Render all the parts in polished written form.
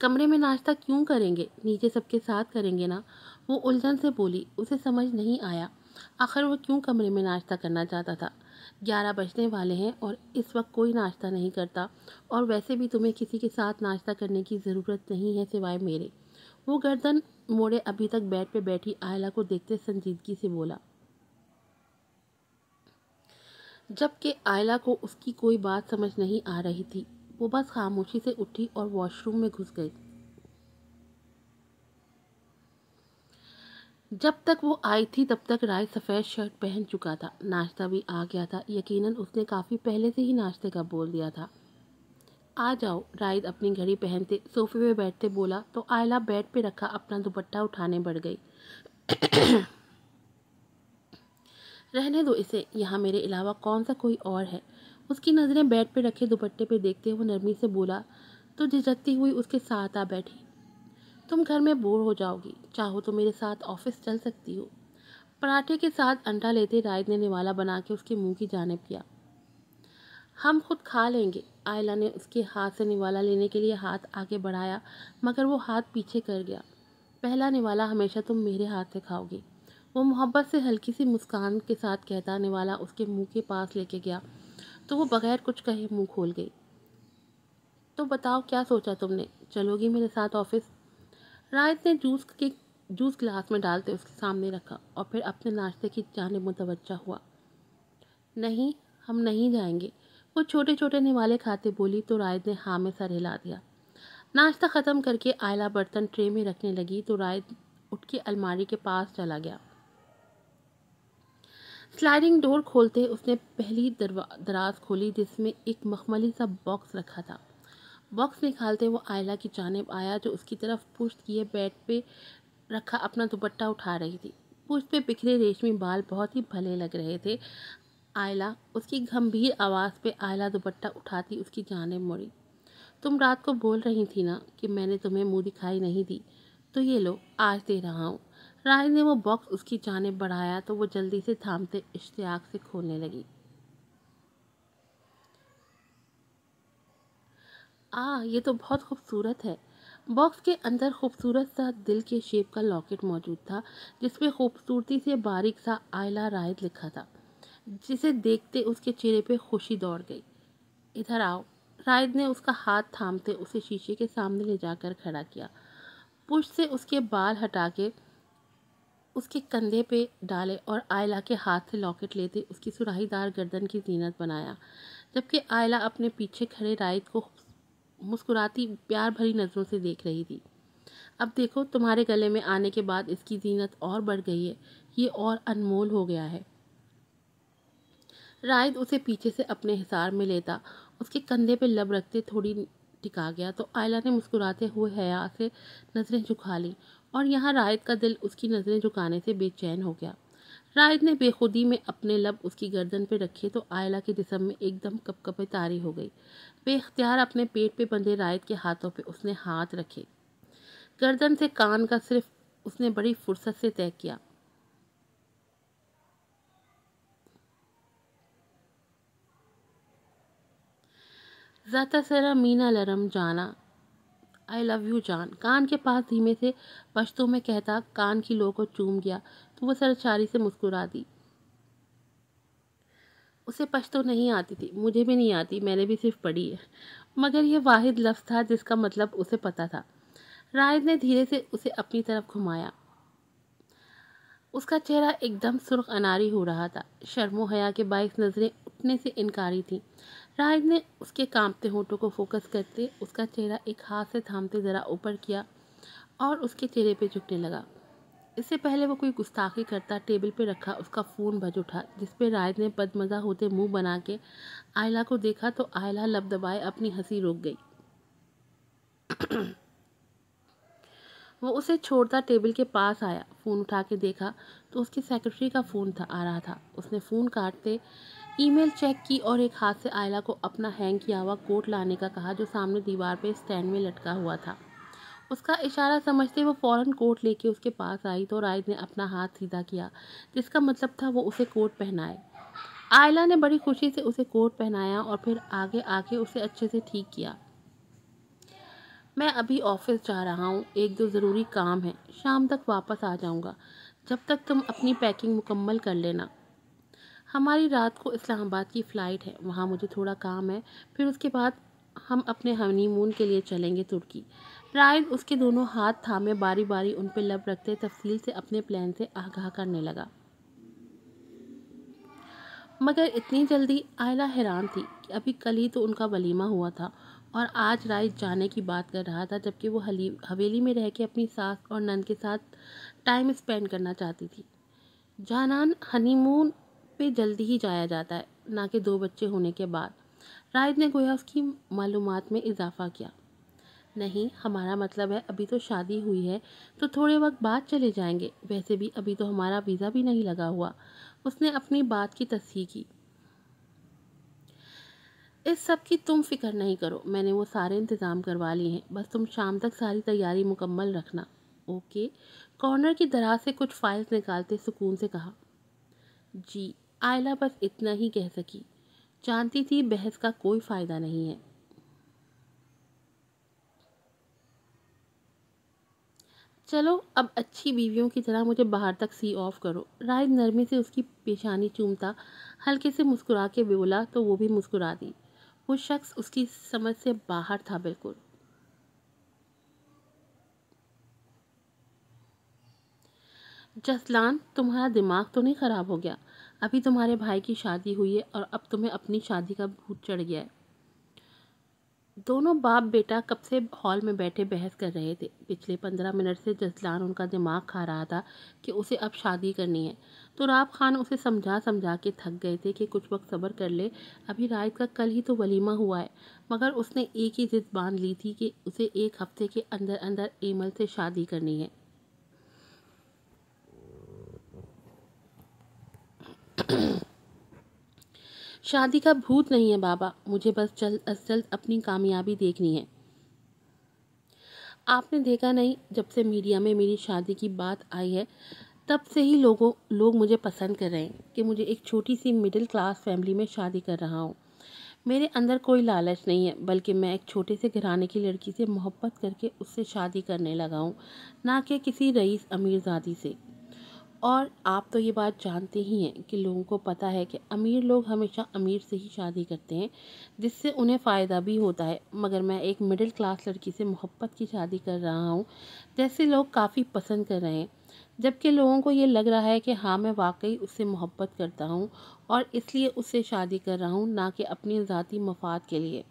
کمرے میں ناشتہ کیوں کریں گے؟ نیچے سب کے ساتھ کریں گے نا، وہ الجھن سے بولی۔ اسے سمجھ نہیں آیا آخر وہ کیوں کمرے میں ناشتہ کرنا چاہتا تھا۔ 11 بجنے والے ہیں اور اس وقت کوئی ناشتہ نہیں کرتا، اور ویسے بھی تمہیں کسی کے ساتھ ناشتہ کرنے کی ضرورت نہیں ہے سوائے میرے۔ وہ گردن موڑے ابھی تک بیڈ پہ بیٹھی آئلہ کو دیکھتے سنجیدگی سے بولا، جبکہ آئلہ کو اس کی کوئی بات سمجھ نہیں آ رہی تھی۔ وہ بس خاموشی سے اٹھی اور واش روم میں گھس گئی۔ جب تک وہ آئی تھی تب تک رائد سفید شرٹ پہن چکا تھا۔ ناشتہ بھی آ گیا تھا، یقیناً اس نے کافی پہلے سے ہی ناشتے کا بول دیا تھا۔ آ جاؤ، رائد اپنی گھڑی پہنتے صوفے پہ بیٹھتے بولا تو آئلہ بیڈ پہ رکھا اپنا دوپٹہ اٹھانے بڑھ گئی۔ رہنے دو اسے، یہاں میرے علاوہ کون سا کوئی اور ہے؟ اس کی نظریں بیڈ پہ رکھے دوپٹے پہ دیکھتے وہ نرمی سے بولا تو جھجکتی ہوئی اس کے ساتھ آ بیٹھی۔ تم گھر میں بور ہو جاؤ گی، چاہو تو میرے ساتھ آفس چل سکتی ہو۔ پراٹھے کے ساتھ انڈا لیتے رائد نے نوالا بنا کے اس کے منہ کی جانب کیا۔ ہم خود کھا لیں گے۔ آئلہ نے اس کے ہاتھ سے نوالا لینے کے لیے ہاتھ آگے بڑھایا مگر وہ ہاتھ پیچھے کر گیا۔ پہلا نوالا ہمیشہ تم میرے ہاتھ سے کھاؤ گی، وہ محبت سے ہلکی سی مسکان کے ساتھ کہتا نوالا اس کے منہ کے پاس لے کے گیا تو وہ بغیر کچھ کہے منہ کھول گئی۔ تو بتاؤ کیا سوچا تم نے، چلو گی میرے ساتھ آفس؟ رائد نے جوس گلاس میں ڈالتے اس کے سامنے رکھا اور پھر اپنے ناشتے کی جانب متوجہ ہوا۔ نہیں، ہم نہیں جائیں گے، وہ چھوٹے چھوٹے نوالے کھاتے بولی تو رائد نے ہاں میں سر ہلا دیا۔ ناشتہ ختم کر کے آئلہ برتن ٹرے میں رکھنے لگی تو رائد اٹھ کے الماری کے پاس چلا گیا۔ سلائڈنگ ڈور کھولتے اس نے پہلی دراز کھولی جس میں ایک مخملی سا باکس رکھا تھا۔ باکس نکالتے وہ آئلہ کی جانب آیا جو اس کی طرف پشت کیے بیڈ پہ رکھا اپنا دوپٹہ اٹھا رہی تھی۔ پشت پہ بکھرے ریشمی بال بہت ہی بھلے لگ رہے تھے۔ آئلہ، اس کی گھمبیر آواز پہ آئلہ دوپٹہ اٹھاتی اس کی جانب مڑی۔ تم رات کو بول رہی تھی نا کہ میں نے تمہیں منہ دکھائی نہیں دی، تو یہ لو آج دے رہا ہوں۔ رائد نے وہ باکس اس کی جانب بڑھایا تو وہ جلدی سے تھامتے اشتیاق سے کھولنے لگی۔ یہ تو بہت خوبصورت ہے۔ باکس کے اندر خوبصورت سا دل کے شیپ کا لاکٹ موجود تھا جس پہ خوبصورتی سے باریک سا آئلہ رائد لکھا تھا، جسے دیکھتے اس کے چہرے پہ خوشی دوڑ گئی۔ ادھر آؤ، رائد نے اس کا ہاتھ تھامتے اسے شیشے کے سامنے لے جا کر کھڑا کیا، پشت سے اس کے بال ہٹا کے اس کے کندھے پہ ڈالے اور آئلہ کے ہاتھ سے لاکٹ لیتے اس کی سراہی دار گردن کی زینت بنایا، جبکہ آئلہ اپنے پیچھے کھڑے رائد کو مسکراتی پیار بھری نظروں سے دیکھ رہی تھی۔ اب دیکھو، تمہارے گلے میں آنے کے بعد اس کی زینت اور بڑھ گئی ہے، یہ اور انمول ہو گیا ہے۔ رائد اسے پیچھے سے اپنے حصار میں لیتا اس کے کندھے پہ لب رکھتے تھوڑی ٹکا گیا تو آئلہ نے مسکراتے ہوئے حیا سے نظریں جھکا لی اور یہاں رائد کا دل اس کی نظریں جھکانے سے بے چین ہو گیا۔ رائد نے بے خودی میں اپنے لب اس کی گردن پہ رکھے تو آئلہ کے جسم میں ایک دم کپکپے طاری ہو گئی۔ بے اختیار اپنے پیٹ پہ بندھے رائد کے ہاتھوں پہ اس نے ہاتھ رکھے۔ گردن سے کان کا صرف اس نے بڑی فرصت سے طے کیا۔ ذاتا سرا مینا لرم جانا، آئی لو یو جان، کان کے پاس دھیمے سے پشتوں میں کہتا کان کی لو کو چوم گیا تو وہ سرچاری سے مسکرا دی۔ اسے پشتو نہیں آتی تھی، مجھے بھی نہیں آتی، میں نے بھی صرف پڑھی ہے، مگر یہ واحد لفظ تھا جس کا مطلب اسے پتا تھا۔ رائد نے دھیرے سے اسے اپنی طرف گھمایا۔ اس کا چہرہ ایک دم سرخ اناری ہو رہا تھا، شرم و حیا کے باعث نظریں اٹھنے سے انکاری تھیں۔ رائد نے اس کے کانپتے ہونٹوں کو فوکس کرتے اس کا چہرہ ایک ہاتھ سے تھامتے ذرا اوپر کیا اور اس کے چہرے پہ جھکنے لگا۔ اس سے پہلے وہ کوئی گستاخی کرتا ٹیبل پہ رکھا اس کا فون بج اٹھا جس پہ رائد نے بدمزہ ہوتے منہ بنا کے آئلہ کو دیکھا تو آئلہ لب دبائے اپنی ہنسی روک گئی۔ وہ اسے چھوڑتا ٹیبل کے پاس آیا، فون اٹھا کے دیکھا تو اس کی سیکرٹری کا فون آ رہا تھا۔ اس نے فون کاٹتے ای میل چیک کی اور ایک ہاتھ سے آئلہ کو اپنا ہینگ کیا ہوا کوٹ لانے کا کہا جو سامنے دیوار پہ سٹینڈ میں لٹکا ہوا تھا۔ اس کا اشارہ سمجھتے وہ فوراً کوٹ لے کے اس کے پاس آئی تو رائد نے اپنا ہاتھ سیدھا کیا جس کا مطلب تھا وہ اسے کوٹ پہنائے۔ آئلہ نے بڑی خوشی سے اسے کوٹ پہنایا اور پھر آگے آ کے اسے اچھے سے ٹھیک کیا۔ میں ابھی آفس جا رہا ہوں، ایک دو ضروری کام ہے، شام تک واپس آ جاؤں گا، جب تک تم اپنی پیکنگ مکمل کر لینا۔ ہماری رات کو اسلام آباد کی فلائٹ ہے، وہاں مجھے تھوڑا کام ہے، پھر اس کے بعد ہم اپنے ہنی مون کے لیے چلیں گے ترکی۔ رائد اس کے دونوں ہاتھ تھامے باری باری ان پہ لب رکھتے تفصیل سے اپنے پلان سے آگاہ کرنے لگا۔ مگر اتنی جلدی؟ آئلہ حیران تھی کہ ابھی کل ہی تو ان کا ولیمہ ہوا تھا اور آج رائد جانے کی بات کر رہا تھا، جبکہ وہ حویلی میں رہ کے اپنی ساس اور نند کے ساتھ ٹائم اسپینڈ کرنا چاہتی تھی۔ جانان، ہنی مون پہ جلدی ہی جایا جاتا ہے، نہ کہ 2 بچے ہونے کے بعد۔ رائد نے گویا اس کی معلومات میں اضافہ کیا۔ نہیں، ہمارا مطلب ہے ابھی تو شادی ہوئی ہے تو تھوڑے وقت بعد چلے جائیں گے، ویسے بھی ابھی تو ہمارا ویزا بھی نہیں لگا ہوا۔ اس نے اپنی بات کی تصحیح کی۔ اس سب کی تم فکر نہیں کرو، میں نے وہ سارے انتظام کروا لیے ہیں، بس تم شام تک ساری تیاری مکمل رکھنا۔ اوکے، کارنر کی دراز سے کچھ فائلز نکالتے سکون سے کہا۔ جی، آئلہ بس اتنا ہی کہہ سکی، جانتی تھی بحث کا کوئی فائدہ نہیں ہے۔ چلو اب اچھی بیویوں کی طرح مجھے باہر تک سی آف کرو۔ رائد نرمی سے اس کی پیشانی چومتا ہلکے سے مسکرا کے بولا تو وہ بھی مسکرا دی۔ وہ شخص اس کی سمجھ سے باہر تھا بالکل۔ جسلان، تمہارا دماغ تو نہیں خراب ہو گیا؟ ابھی تمہارے بھائی کی شادی ہوئی ہے اور اب تمہیں اپنی شادی کا بھوت چڑھ گیا ہے۔ دونوں باپ بیٹا کب سے ہال میں بیٹھے بحث کر رہے تھے۔ پچھلے 15 منٹ سے جسلان ان کا دماغ کھا رہا تھا کہ اسے اب شادی کرنی ہے۔ تراب خان اسے سمجھا سمجھا کے تھک گئے تھے کہ کچھ وقت صبر کر لے، ابھی رائد کا کل ہی تو ولیمہ ہوا ہے۔ مگر اس نے ایک ہی ضد باندھ لی تھی کہ اسے 1 ہفتے کے اندر اندر ایمل سے شادی کرنی ہے۔ شادی کا بھوت نہیں ہے بابا، مجھے بس جلد از جلد اپنی کامیابی دیکھنی ہے۔ آپ نے دیکھا نہیں، جب سے میڈیا میں میری شادی کی بات آئی ہے تب سے ہی لوگ مجھے پسند کر رہے ہیں کہ مجھے ایک چھوٹی سی مڈل کلاس فیملی میں شادی کر رہا ہوں۔ میرے اندر کوئی لالچ نہیں ہے، بلکہ میں ایک چھوٹے سے گھرانے کی لڑکی سے محبت کر کے اس سے شادی کرنے لگا ہوں، نہ کہ کسی رئیس امیر زادی سے۔ اور آپ تو یہ بات جانتے ہی ہیں کہ لوگوں کو پتہ ہے کہ امیر لوگ ہمیشہ امیر سے ہی شادی کرتے ہیں، جس سے انہیں فائدہ بھی ہوتا ہے، مگر میں ایک مڈل کلاس لڑکی سے محبت کی شادی کر رہا ہوں جیسے لوگ کافی پسند کر رہے ہیں، جبکہ لوگوں کو یہ لگ رہا ہے کہ ہاں میں واقعی اس سے محبت کرتا ہوں اور اس لیے اس سے شادی کر رہا ہوں، نہ کہ اپنے ذاتی مفاد کے لیے۔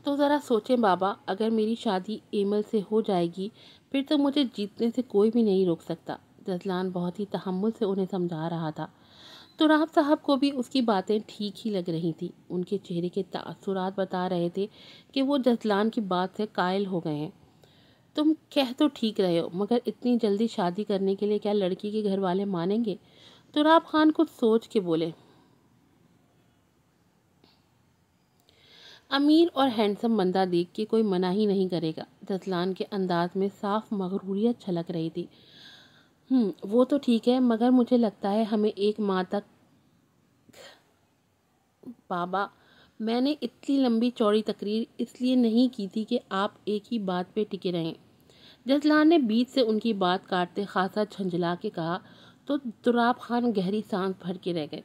تو ذرا سوچیں بابا، اگر میری شادی ایمل سے ہو جائے گی پھر تو مجھے جیتنے سے کوئی بھی نہیں روک سکتا۔ جسلان بہت ہی تحمل سے انہیں سمجھا رہا تھا۔ تراب صاحب کو بھی اس کی باتیں ٹھیک ہی لگ رہی تھیں۔ ان کے چہرے کے تاثرات بتا رہے تھے کہ وہ جسلان کی بات سے قائل ہو گئے ہیں۔ تم کہہ تو ٹھیک رہے ہو، مگر اتنی جلدی شادی کرنے کے لیے کیا لڑکی کے گھر والے مانیں گے؟ تراب خان کچھ سوچ کے بولے۔ امیر اور ہینڈسم بندہ دیکھ کے کوئی منع ہی نہیں کرے گا۔ جسلان کے انداز میں صاف مغروریت چھلک رہی تھی۔ وہ تو ٹھیک ہے، مگر مجھے لگتا ہے ہمیں 1 ماہ تک۔ بابا، میں نے اتنی لمبی چوڑی تقریر اس لیے نہیں کی تھی کہ آپ ایک ہی بات پہ ٹکے رہیں۔ جسلان نے بیچ سے ان کی بات کاٹتے خاصا جھنجھلا کے کہا تو تراب خان گہری سانس بھر کے رہ گئے۔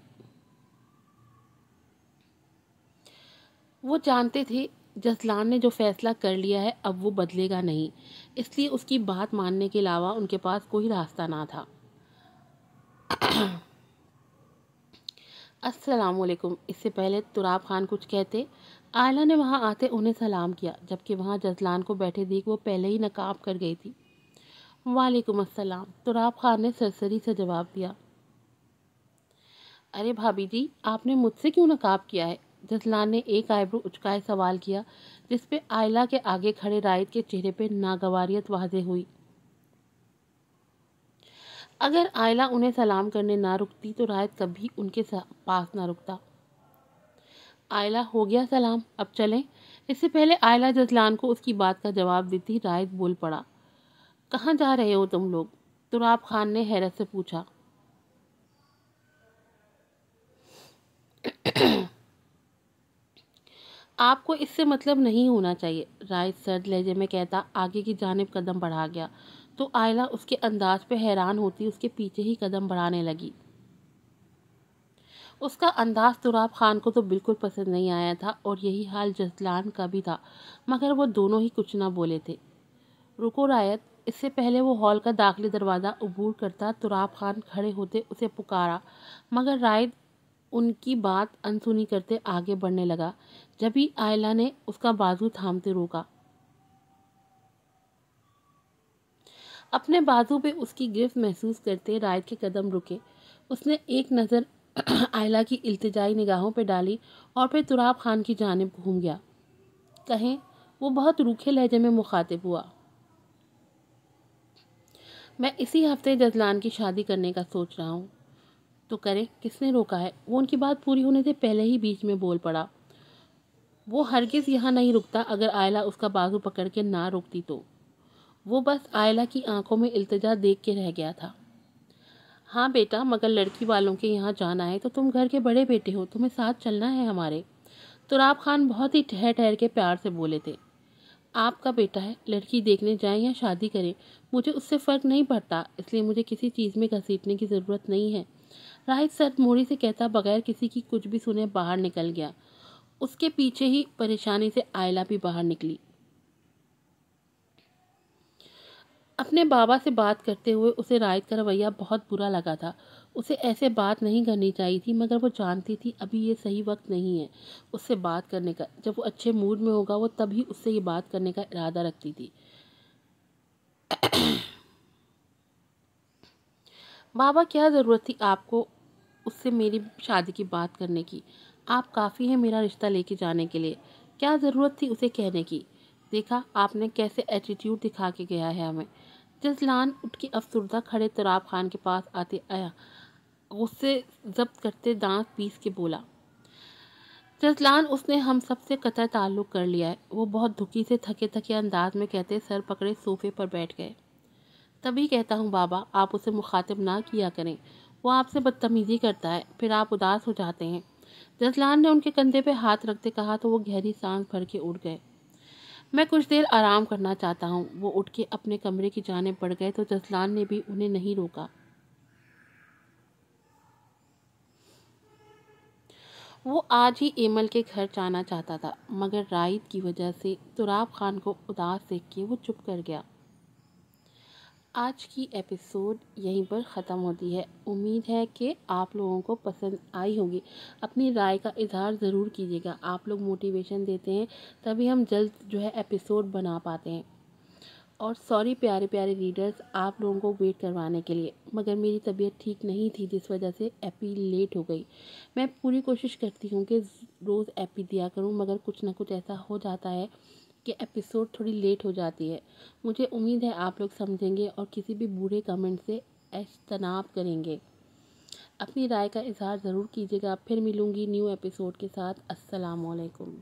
وہ جانتے تھے جسلان نے جو فیصلہ کر لیا ہے اب وہ بدلے گا نہیں، اس لیے اس کی بات ماننے کے علاوہ ان کے پاس کوئی راستہ نہ تھا۔ السلام علیکم۔ اس سے پہلے تراب خان کچھ کہتے، آئلہ نے وہاں آتے انہیں سلام کیا، جبکہ وہاں جسلان کو بیٹھے دیکھ وہ پہلے ہی نقاب کر گئی تھی۔ وعلیکم السلام، تراب خان نے سرسری سے جواب دیا۔ ارے بھابھی جی، آپ نے مجھ سے کیوں نقاب کیا ہے؟ جسلان نے ایک آئیبرو اچکائے سوال کیا، جس پہ آئلہ کے آگے کھڑے رائد کے چہرے پہ ناگواریت واضح ہوئی۔ اگر آئلہ انہیں سلام کرنے نہ رکتی تو رائد کبھی ان کے پاس نہ رکتا۔ آئلہ، ہو گیا سلام، اب چلیں؟ اس سے پہلے آئلہ جسلان کو اس کی بات کا جواب دیتی رائد بول پڑا۔ کہاں جا رہے ہو تم لوگ؟ تراب خان نے حیرت سے پوچھا۔ آپ کو اس سے مطلب نہیں ہونا چاہیے، رائد سرد لہجے میں کہتا آگے کی جانب قدم بڑھا گیا تو آئلہ اس کے انداز پہ حیران ہوتی اس کے پیچھے ہی قدم بڑھانے لگی۔ اس کا انداز تراب خان کو تو بالکل پسند نہیں آیا تھا اور یہی حال جزلان کا بھی تھا، مگر وہ دونوں ہی کچھ نہ بولے تھے۔ رکو رایت، اس سے پہلے وہ ہال کا داخلی دروازہ عبور کرتا تراب خان کھڑے ہوتے اسے پکارا، مگر رائد ان کی بات انسنی کرتے آگے بڑھنے لگا۔ جبھی آئلہ نے اس کا بازو تھامتے روکا۔ اپنے بازو پہ اس کی گرفت محسوس کرتے رائد کے قدم رکے۔ اس نے ایک نظر آئلہ کی التجائی نگاہوں پہ ڈالی اور پھر تراب خان کی جانب گھوم گیا۔ کہیں وہ بہت روکھے لہجے میں مخاطب ہوا۔ میں اسی ہفتے جزلان کی شادی کرنے کا سوچ رہا ہوں۔ تو کریں، کس نے روکا ہے؟ وہ ان کی بات پوری ہونے سے پہلے ہی بیچ میں بول پڑا۔ وہ ہرگز یہاں نہیں رکتا اگر آئلہ اس کا بازو پکڑ کے نہ روکتی تو۔ وہ بس آئلہ کی آنکھوں میں التجا دیکھ کے رہ گیا تھا۔ ہاں بیٹا، مگر لڑکی والوں کے یہاں جانا ہے تو تم گھر کے بڑے بیٹے ہو، تمہیں ساتھ چلنا ہے ہمارے۔ تراب خان بہت ہی ٹھہر ٹھہر کے پیار سے بولے تھے۔ آپ کا بیٹا ہے، لڑکی دیکھنے جائیں یا شادی کریں، مجھے اس سے فرق نہیں پڑتا، اس لیے مجھے کسی چیز میں گھسیٹنے کی ضرورت نہیں ہے۔ راہد سرد موڑی سے کہتا بغیر کسی کی کچھ بھی سنے باہر نکل گیا۔ اس کے پیچھے ہی پریشانی سے آئلہ بھی باہر نکلی۔ اپنے بابا سے بات کرتے ہوئے اسے رائد کا رویہ بہت برا لگا تھا۔ اسے ایسے بات نہیں کرنی چاہیے تھی، مگر وہ جانتی تھی ابھی یہ صحیح وقت نہیں ہے اس سے بات کرنے کا۔ جب وہ اچھے موڈ میں ہوگا وہ تبھی اس سے یہ بات کرنے کا ارادہ رکھتی تھی۔ بابا، کیا ضرورت تھی آپ کو اس سے میری شادی کی بات کرنے کی؟ آپ کافی ہیں میرا رشتہ لے کے جانے کے لیے، کیا ضرورت تھی اسے کہنے کی؟ دیکھا آپ نے کیسے ایٹیٹیوڈ دکھا کے گیا ہے ہمیں۔ جزلان اٹھ کے افسردہ کھڑے تراب خان کے پاس آتے آیا، غصے ضبط کرتے دانت پیس کے بولا، جزلان، اس نے ہم سب سے قطع تعلق کر لیا ہے۔ وہ بہت دکھی سے تھکے تھکے انداز میں کہتے سر پکڑے صوفے پر بیٹھ گئے۔ تبھی کہتا ہوں بابا، آپ اسے مخاطب نہ کیا کریں، وہ آپ سے بدتمیزی کرتا ہے، پھر آپ اداس ہو جاتے ہیں۔ جزلان نے ان کے کندھے پہ ہاتھ رکھتے کہا تو وہ گہری سانس بھر کے اٹھ گئے۔ میں کچھ دیر آرام کرنا چاہتا ہوں۔ وہ اٹھ کے اپنے کمرے کی جانب بڑھ گئے تو جزلان نے بھی انہیں نہیں روکا۔ وہ آج ہی ایمل کے گھر جانا چاہتا تھا، مگر رائد کی وجہ سے تراب خان کو اداس دیکھ کے وہ چپ کر گیا۔ آج کی ایپیسوڈ یہیں پر ختم ہوتی ہے۔ امید ہے کہ آپ لوگوں کو پسند آئی ہوگی۔ اپنی رائے کا اظہار ضرور کیجیے گا، آپ لوگ موٹیویشن دیتے ہیں تبھی ہم جلد ایپیسوڈ بنا پاتے ہیں۔ اور سوری پیارے پیارے ریڈرز، آپ لوگوں کو ویٹ کروانے کے لیے، مگر میری طبیعت ٹھیک نہیں تھی جس وجہ سے ایپی لیٹ ہو گئی۔ میں پوری کوشش کرتی ہوں کہ روز ایپی دیا کروں، مگر کچھ نہ کچھ ایسا ہو جاتا ہے کہ ایپیسوڈ تھوڑی لیٹ ہو جاتی ہے۔ مجھے امید ہے آپ لوگ سمجھیں گے اور کسی بھی برے کمنٹ سے اجتناب کریں گے۔ اپنی رائے کا اظہار ضرور کیجیے گا۔ پھر ملوں گی نیو ایپیسوڈ کے ساتھ۔ السلام علیکم۔